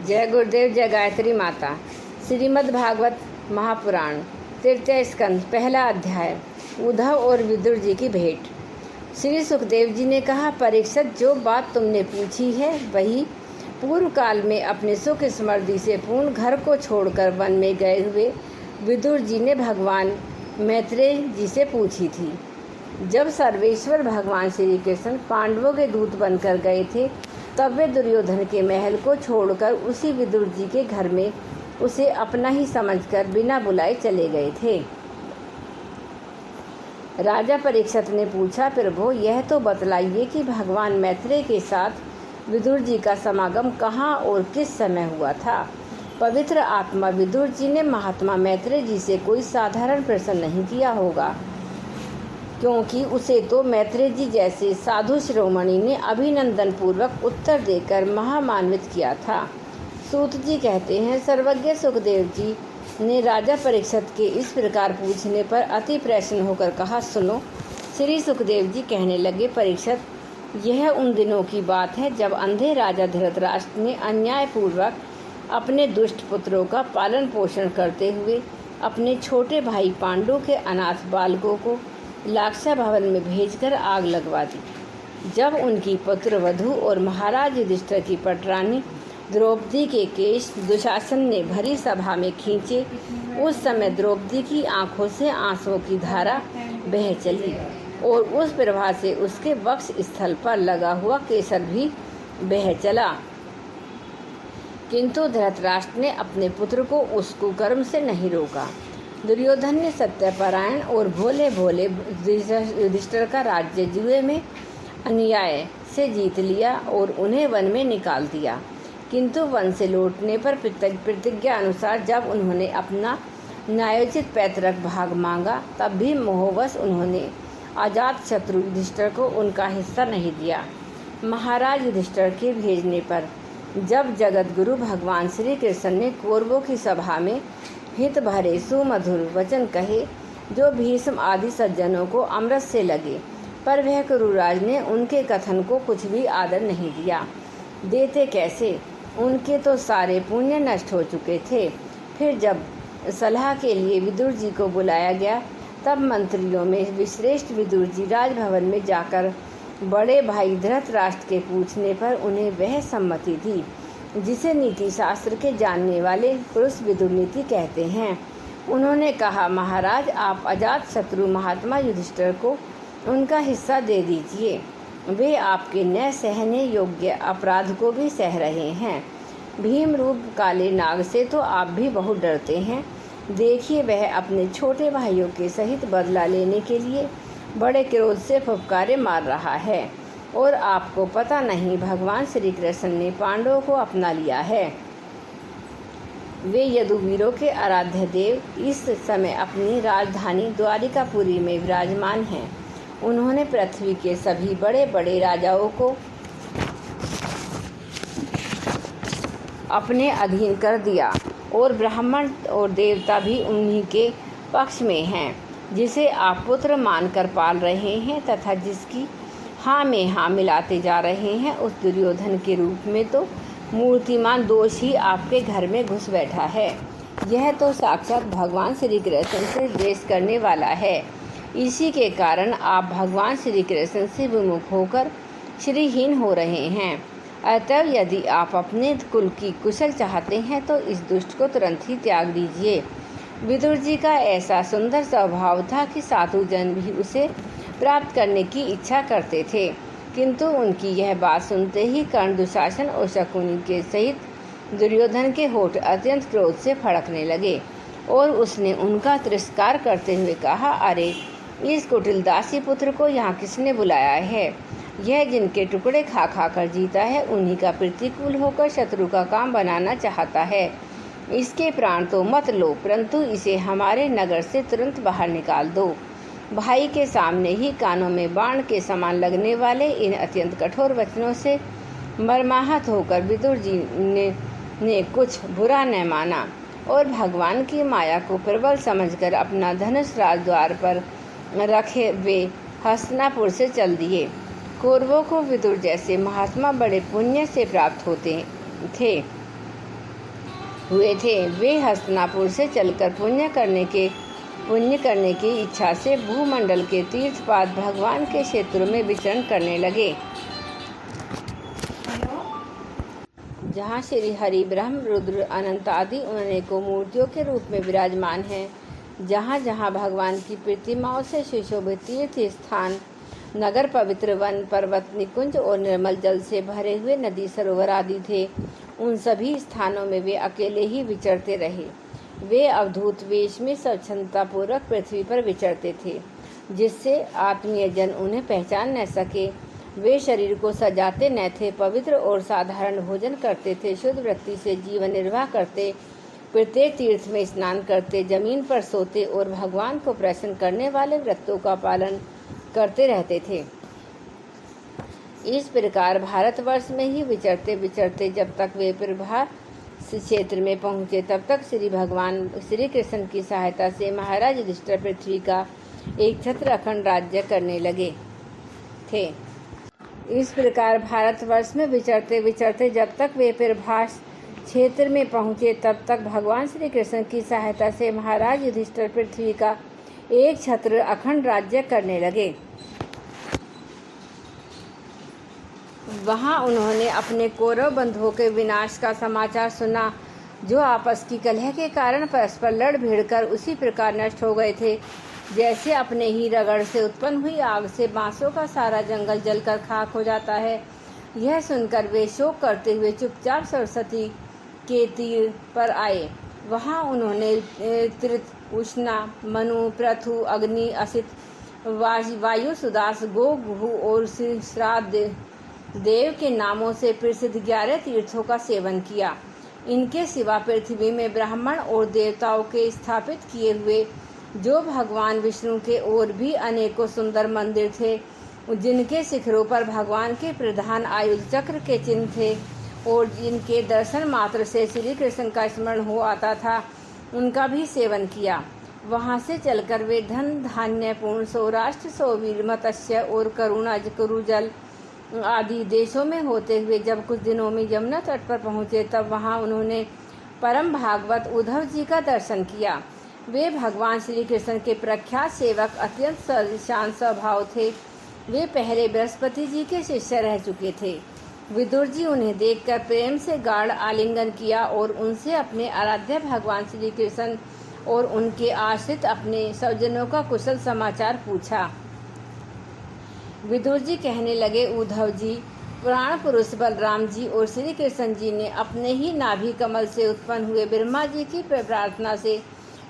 जय गुरुदेव, जय गायत्री माता। श्रीमद् भागवत महापुराण तृतीय स्कंद पहला अध्याय। उद्धव और विदुर जी की भेंट। श्री सुखदेव जी ने कहा, परीक्षित, जो बात तुमने पूछी है वही पूर्व काल में अपने सुख समृद्धि से पूर्ण घर को छोड़कर वन में गए हुए विदुर जी ने भगवान मैत्रेय जी से पूछी थी। जब सर्वेश्वर भगवान श्री कृष्ण पांडवों के दूत बनकर गए थे, तब वे दुर्योधन के महल को छोड़कर उसी विदुर जी के घर में उसे अपना ही समझकर बिना बुलाए चले गए थे। राजा परीक्षित ने पूछा, प्रभु, यह तो बतलाइए कि भगवान मैत्रेय के साथ विदुर जी का समागम कहाँ और किस समय हुआ था। पवित्र आत्मा विदुर जी ने महात्मा मैत्रेय जी से कोई साधारण प्रश्न नहीं किया होगा, क्योंकि उसे तो मैत्रेय जी जैसे साधु शिरोमणि ने अभिनंदन पूर्वक उत्तर देकर महामान्वित किया था। सूत जी कहते हैं, सर्वज्ञ सुखदेव जी ने राजा परीक्षित के इस प्रकार पूछने पर अति प्रसन्न होकर कहा, सुनो। श्री सुखदेव जी कहने लगे, परीक्षित, यह उन दिनों की बात है जब अंधे राजा धृतराष्ट्र ने अन्यायपूर्वक अपने दुष्ट पुत्रों का पालन पोषण करते हुए अपने छोटे भाई पांडु के अनाथ बालकों को लाक्षा भवन में भेजकर आग लगवा दी। जब उनकी पुत्र वधू और महाराज युधिष्ठिर की पटरानी द्रौपदी के केश दुशासन ने भरी सभा में खींचे, उस समय द्रौपदी की आंखों से आंसुओं की धारा बह चली और उस प्रभा से उसके वक्ष स्थल पर लगा हुआ केसर भी बह चला। किंतु धृतराष्ट्र ने अपने पुत्र को उस कुकर्म से नहीं रोका। दुर्योधन ने सत्यपरायण और भोले भोले युधिष्ठिर का राज्य जुए में अन्याय से जीत लिया और उन्हें वन में निकाल दिया। किंतु वन से लौटने पर प्रतिज्ञा अनुसार जब उन्होंने अपना न्यायोचित पैतृक भाग मांगा, तब भी मोहवश उन्होंने अजात शत्रु युधिष्ठिर को उनका हिस्सा नहीं दिया। महाराज युधिष्ठिर के भेजने पर जब जगत गुरु भगवान श्री कृष्ण ने कौरवों की सभा में हित भरे सुमधुर वचन कहे, जो भीष्म आदि सज्जनों को अमृत से लगे, पर वह कुरुराज ने उनके कथन को कुछ भी आदर नहीं दिया। देते कैसे, उनके तो सारे पुण्य नष्ट हो चुके थे। फिर जब सलाह के लिए विदुर जी को बुलाया गया, तब मंत्रियों में विश्रेष्ठ विदुर जी राजभवन में जाकर बड़े भाई धृतराष्ट्र के पूछने पर उन्हें वह सम्मति दी जिसे नीति शास्त्र के जानने वाले पुरुष विदुर नीति कहते हैं। उन्होंने कहा, महाराज, आप अजात शत्रु महात्मा युधिष्ठिर को उनका हिस्सा दे दीजिए। वे आपके न सहने योग्य अपराध को भी सह रहे हैं। भीम रूप काले नाग से तो आप भी बहुत डरते हैं। देखिए, वह अपने छोटे भाइयों के सहित बदला लेने के लिए बड़े क्रोध से फुफकारे मार रहा है और आपको पता नहीं, भगवान श्री कृष्ण ने पांडवों को अपना लिया है। वे यदुवीरों के आराध्य देव इस समय अपनी राजधानी द्वारिकापुरी में विराजमान हैं। उन्होंने पृथ्वी के सभी बड़े बड़े राजाओं को अपने अधीन कर दिया और ब्राह्मण और देवता भी उन्हीं के पक्ष में हैं। जिसे आप पुत्र मानकर पाल रहे हैं तथा जिसकी हाँ में हाँ मिलाते जा रहे हैं, उस दुर्योधन के रूप में तो मूर्तिमान दोष ही आपके घर में घुस बैठा है। यह तो साक्षात भगवान श्री कृष्ण से द्वेष करने वाला है। इसी के कारण आप भगवान श्री कृष्ण से विमुख होकर श्रीहीन हो रहे हैं। अतः यदि आप अपने कुल की कुशल चाहते हैं तो इस दुष्ट को तुरंत ही त्याग दीजिए। विदुर जी का ऐसा सुंदर स्वभाव था कि साधु जन भी उसे प्राप्त करने की इच्छा करते थे। किंतु उनकी यह बात सुनते ही कर्ण, दुशासन और शकुनी के सहित दुर्योधन के होठ अत्यंत क्रोध से फड़कने लगे और उसने उनका तिरस्कार करते हुए कहा, अरे, इस कुटिल दासी पुत्र को यहाँ किसने बुलाया है? यह जिनके टुकड़े खा खा कर जीता है, उन्हीं का प्रतिकूल होकर शत्रु का काम बनाना चाहता है। इसके प्राण तो मत लो, परंतु इसे हमारे नगर से तुरंत बाहर निकाल दो। भाई के सामने ही कानों में बाण के समान लगने वाले इन अत्यंत कठोर वचनों से मर्माहत होकर विदुर जी ने कुछ बुरा न माना और भगवान की माया को प्रबल समझकर अपना धनुष राजद्वार पर रखे वे हस्तिनापुर से चल दिए। कौरवों को विदुर जैसे महात्मा बड़े पुण्य से प्राप्त होते थे। हुए थे। वे हस्तिनापुर से चलकर पुण्य करने की इच्छा से भूमंडल के तीर्थपाद भगवान के क्षेत्रों में विचरण करने लगे, जहाँ श्री हरि, ब्रह्म, रुद्र, अनंत आदि अनेकों मूर्तियों के रूप में विराजमान हैं। जहाँ जहाँ भगवान की प्रतिमाओं से सुशोभित तीर्थ स्थान, नगर, पवित्र वन, पर्वत, निकुंज और निर्मल जल से भरे हुए नदी, सरोवर आदि थे, उन सभी स्थानों में वे अकेले ही विचरते रहे। वे अवधूत वेश में स्वच्छंदतापूर्वक पृथ्वी पर विचरते थे, जिससे आत्मीय जन उन्हें पहचान न सके। वे शरीर को सजाते न थे, पवित्र और साधारण भोजन करते थे, शुद्ध वृत्ति से जीवन निर्वाह करते, प्रत्येक तीर्थ में स्नान करते, जमीन पर सोते और भगवान को प्रसन्न करने वाले व्रतों का पालन करते रहते थे। इस प्रकार भारतवर्ष में ही विचरते विचरते जब तक वे प्रभास क्षेत्र में पहुँचे, तब तक श्री भगवान श्री कृष्ण की सहायता से महाराज युधिष्ठिर पृथ्वी का एक छत्र अखंड राज्य करने लगे थे। इस प्रकार भारतवर्ष में विचरते विचरते जब तक वे प्रभास क्षेत्र में पहुँचे, तब तक भगवान श्री कृष्ण की सहायता से महाराज युधिष्ठिर पृथ्वी का एक छत्र अखंड राज्य करने लगे। वहाँ उन्होंने अपने कौरव बंधुओं के विनाश का समाचार सुना, जो आपस की कलह के कारण परस्पर लड़ भिड़ कर उसी प्रकार नष्ट हो गए थे, जैसे अपने ही रगड़ से उत्पन्न हुई आग से बांसों का सारा जंगल जलकर खाक हो जाता है। यह सुनकर वे शोक करते हुए चुपचाप सरस्वती के तीर पर आए। वहाँ उन्होंने त्रित, उष्णा, मनु, पृथु, अग्नि, असित, वायु, सुदास, गो, गुहु और श्राद्ध देव के नामों से प्रसिद्ध 11 तीर्थों का सेवन किया। इनके सिवा पृथ्वी में ब्राह्मण और देवताओं के स्थापित किए हुए जो भगवान विष्णु के और भी अनेकों सुंदर मंदिर थे, जिनके शिखरों पर भगवान के प्रधान आयुध चक्र के चिन्ह थे और जिनके दर्शन मात्र से श्री कृष्ण का स्मरण हो आता था, उनका भी सेवन किया। वहाँ से चलकर वे धन धान्य पूर्ण सौराष्ट्र, सौवीर, मत्स्य और कुरुजल आदि देशों में होते हुए जब कुछ दिनों में यमुना तट पर पहुँचे, तब वहाँ उन्होंने परम भागवत उद्धव जी का दर्शन किया। वे भगवान श्री कृष्ण के प्रख्यात सेवक, अत्यंत शांत स्वभाव थे। वे पहले बृहस्पति जी के शिष्य रह चुके थे। विदुर जी उन्हें देखकर प्रेम से गाढ़ आलिंगन किया और उनसे अपने आराध्य भगवान श्री कृष्ण और उनके आश्रित अपने स्वजनों का कुशल समाचार पूछा। विदुर जी कहने लगे, उद्धव जी, पुराण पुरुष बलराम जी और श्री कृष्ण जी ने अपने ही नाभि कमल से उत्पन्न हुए ब्रह्मा जी की प्रार्थना से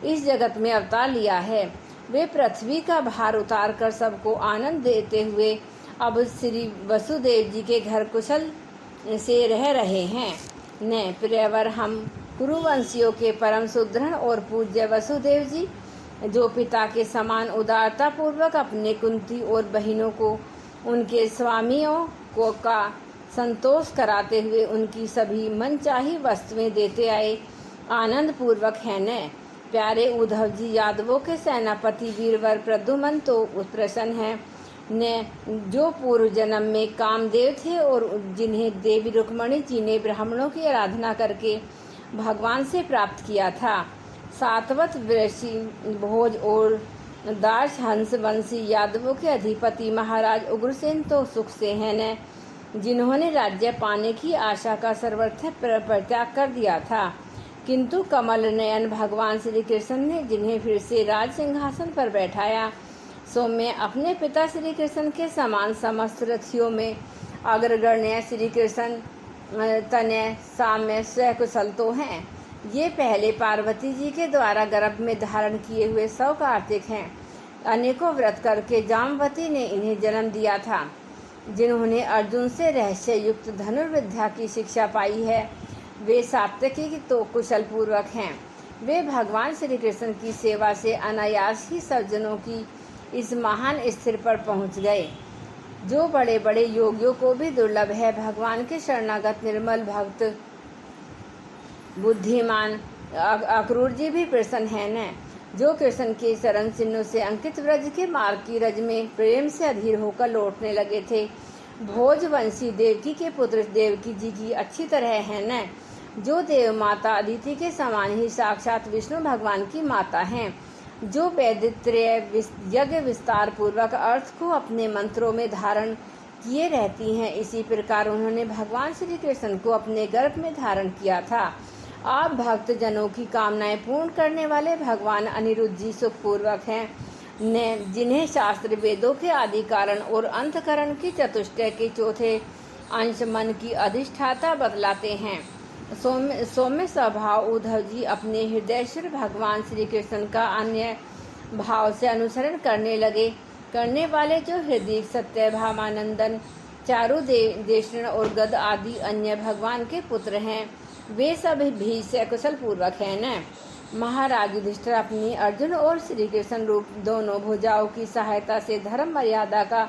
इस जगत में अवतार लिया है। वे पृथ्वी का भार उतार कर सबको आनंद देते हुए अब श्री वसुदेव जी के घर कुशल से रह रहे हैं। न प्रियवर, हम कुरुवंशियों के परम सुदृढ़ और पूज्य वसुदेव जी, जो पिता के समान उदारता पूर्वक अपने कुंती और बहनों को उनके स्वामियों को का संतोष कराते हुए उनकी सभी मनचाही वस्तुएं देते आए, आनंद पूर्वक है न। प्यारे उद्धव जी, यादवों के सेनापति वीरवर प्रद्युम्न तो प्रसन्न हैं न, जो पूर्व जन्म में कामदेव थे और जिन्हें देवी रुक्मणी जी ने ब्राह्मणों की आराधना करके भगवान से प्राप्त किया था। सातवत वृषि भोज और दास हंस वंशी यादवों के अधिपति महाराज उग्रसेन तो सुख से हैं न, जिन्होंने राज्य पाने की आशा का सर्वथा परित्याग कर दिया था। किंतु कमल नयन भगवान श्री कृष्ण ने जिन्हें फिर से राज सिंहासन पर बैठाया, सो मैं अपने पिता श्री कृष्ण के समान समस्त रथियों में अग्रगण्य श्री कृष्ण तनय साम्य स्वकुशल तो हैं। ये पहले पार्वती जी के द्वारा गर्भ में धारण किए हुए 100 कार्तिक हैं। अनेकों व्रत करके जामवती ने इन्हें जन्म दिया था, जिन्होंने अर्जुन से रहस्य युक्त धनुर्विद्या की शिक्षा पाई है। वे सात्विकी तो कुशल पूर्वक हैं। वे भगवान श्री कृष्ण की सेवा से अनायास ही सज्जनों की इस महान स्थिर पर पहुंच गए, जो बड़े बड़े योगियों को भी दुर्लभ है। भगवान के शरणागत निर्मल भक्त बुद्धिमान अक्रूर जी भी प्रसन्न है न, जो कृष्ण के चरण चिन्हों से अंकित व्रज के मार्ग की रज में प्रेम से अधीर होकर लौटने लगे थे। भोजवंशी देवकी के पुत्र देवकी जी की अच्छी तरह है न, जो देव माता अदिति के समान ही साक्षात विष्णु भगवान की माता हैं, जो वैदित्र्य यज्ञ विस्तार पूर्वक अर्थ को अपने मंत्रों में धारण किए रहती हैं, इसी प्रकार उन्होंने भगवान श्री कृष्ण को अपने गर्भ में धारण किया था। आप भक्त जनों की कामनाएं पूर्ण करने वाले भगवान अनिरुद्ध जी सुखपूर्वक हैं, जिन्हें शास्त्र वेदों के आदि कारण और अंतकरण की चतुष्टय के चौथे अंश मन की अधिष्ठाता बतलाते हैं। सौम्य स्वभाव उद्धव जी अपने हृदयेश्वर भगवान श्री कृष्ण का अन्य भाव से अनुसरण करने वाले जो हृदय सत्य भामानंदन चारु देशण और गद आदि अन्य भगवान के पुत्र हैं, वे सब भी सकुशल पूर्वक हैं न। महाराज युधिष्ठिर अपनी अर्जुन और श्री कृष्ण रूप दोनों भुजाओं की सहायता से धर्म मर्यादा का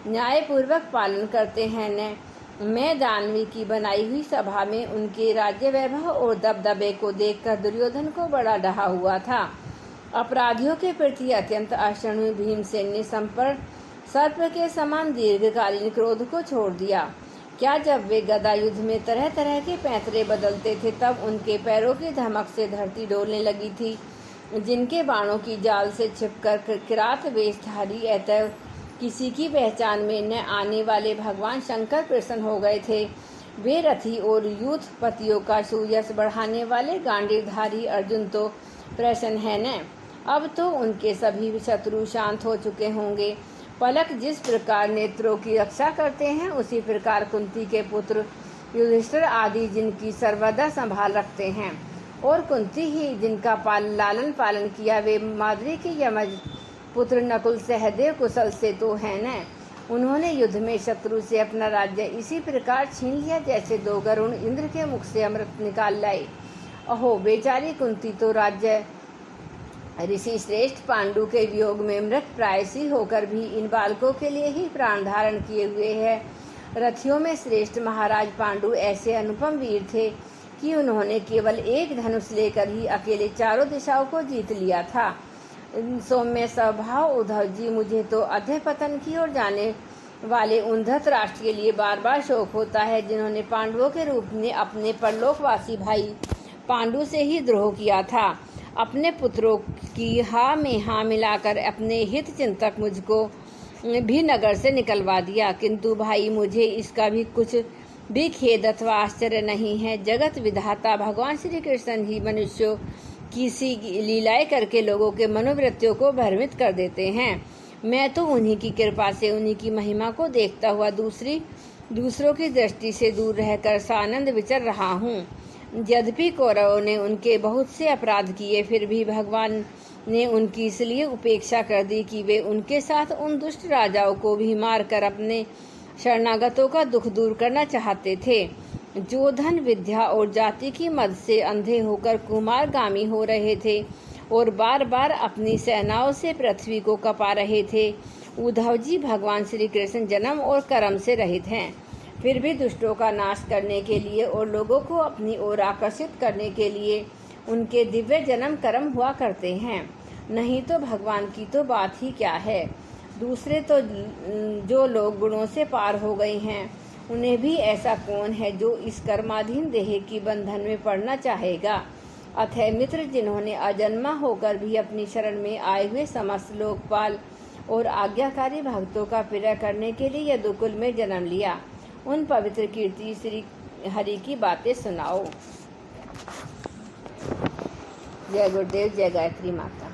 न्यायपूर्वक पालन करते हैं न। मैं दानवी की बनाई हुई सभा में उनके राज्य वैभव और दबदबे को देखकर दुर्योधन को बड़ा डहा हुआ था। अपराधियों के प्रति अत्यंत अक्षुण्ण भीमसेन ने संपर्क सर्प के समान दीर्घकालीन क्रोध को छोड़ दिया। क्या जब वे गदा युद्ध में तरह तरह के पैंतरे बदलते थे, तब उनके पैरों की धमक से धरती डोलने लगी थी। जिनके बाणों की जाल से छिपकर किरात वेशधारी अतः किसी की पहचान में न आने वाले भगवान शंकर प्रसन्न हो गए थे। वे रथी और यूथपतियों का सुयश बढ़ाने वाले गांडीवधारी अर्जुन तो प्रसन्न है न। अब तो उनके सभी शत्रु शांत हो चुके होंगे। पलक जिस प्रकार नेत्रों की रक्षा करते हैं, उसी प्रकार कुंती के पुत्र युधिष्ठिर आदि जिनकी सर्वदा संभाल रखते हैं, और कुंती ही जिनका लालन पालन किया, वे माद्री के यमज पुत्र नकुल सहदेव कुशल से तो है न। उन्होंने युद्ध में शत्रु से अपना राज्य इसी प्रकार छीन लिया जैसे दो गरुण इंद्र के मुख से अमृत निकाल लाए। अहो बेचारी कुंती तो राज्य ऋषि श्रेष्ठ पांडु के वियोग में मृत प्रायसी होकर भी इन बालकों के लिए ही प्राण धारण किए हुए है। रथियों में श्रेष्ठ महाराज पांडु ऐसे अनुपम वीर थे कि उन्होंने केवल एक धनुष लेकर ही अकेले चारों दिशाओं को जीत लिया था। सौम्य स्वभाव उद्धव जी, मुझे तो अधः पतन की ओर जाने वाले उन धृतराष्ट्र के लिए बार बार शोक होता है, जिन्होंने पांडवों के रूप में अपने परलोकवासी भाई पांडु से ही द्रोह किया था। अपने पुत्रों की हाँ में हाँ मिलाकर अपने हित चिंतक मुझको भी नगर से निकलवा दिया, किंतु भाई मुझे इसका भी कुछ भी खेद अथवा आश्चर्य नहीं है। जगत विधाता भगवान श्री कृष्ण ही मनुष्यों की सी लीलाएं करके लोगों के मनोवृत्तियों को भ्रमित कर देते हैं। मैं तो उन्हीं की कृपा से उन्हीं की महिमा को देखता हुआ दूसरों की दृष्टि से दूर रहकर सानंद विचर रहा हूँ। यद्यपि कौरवों ने उनके बहुत से अपराध किए, फिर भी भगवान ने उनकी इसलिए उपेक्षा कर दी कि वे उनके साथ उन दुष्ट राजाओं को भी मारकर अपने शरणागतों का दुख दूर करना चाहते थे, जो धन विद्या और जाति की मद से अंधे होकर कुमारगामी हो रहे थे और बार बार अपनी सेनाओं से पृथ्वी को कपा रहे थे। उद्धव जी भगवान श्री कृष्ण जन्म और कर्म से रहित हैं, फिर भी दुष्टों का नाश करने के लिए और लोगों को अपनी ओर आकर्षित करने के लिए उनके दिव्य जन्म कर्म हुआ करते हैं। नहीं तो भगवान की तो बात ही क्या है। दूसरे तो जो लोग गुणों से पार हो गए हैं, उन्हें भी ऐसा कौन है जो इस कर्माधीन देह की बंधन में पड़ना चाहेगा। अतः मित्र, जिन्होंने अजन्मा होकर भी अपनी शरण में आए हुए समस्त लोकपाल और आज्ञाकारी भक्तों का प्रिय करने के लिए यदुकुल में जन्म लिया, उन पवित्र कीर्ति श्री हरि की बातें सुनाओ। जय गुरुदेव, जय गायत्री माता।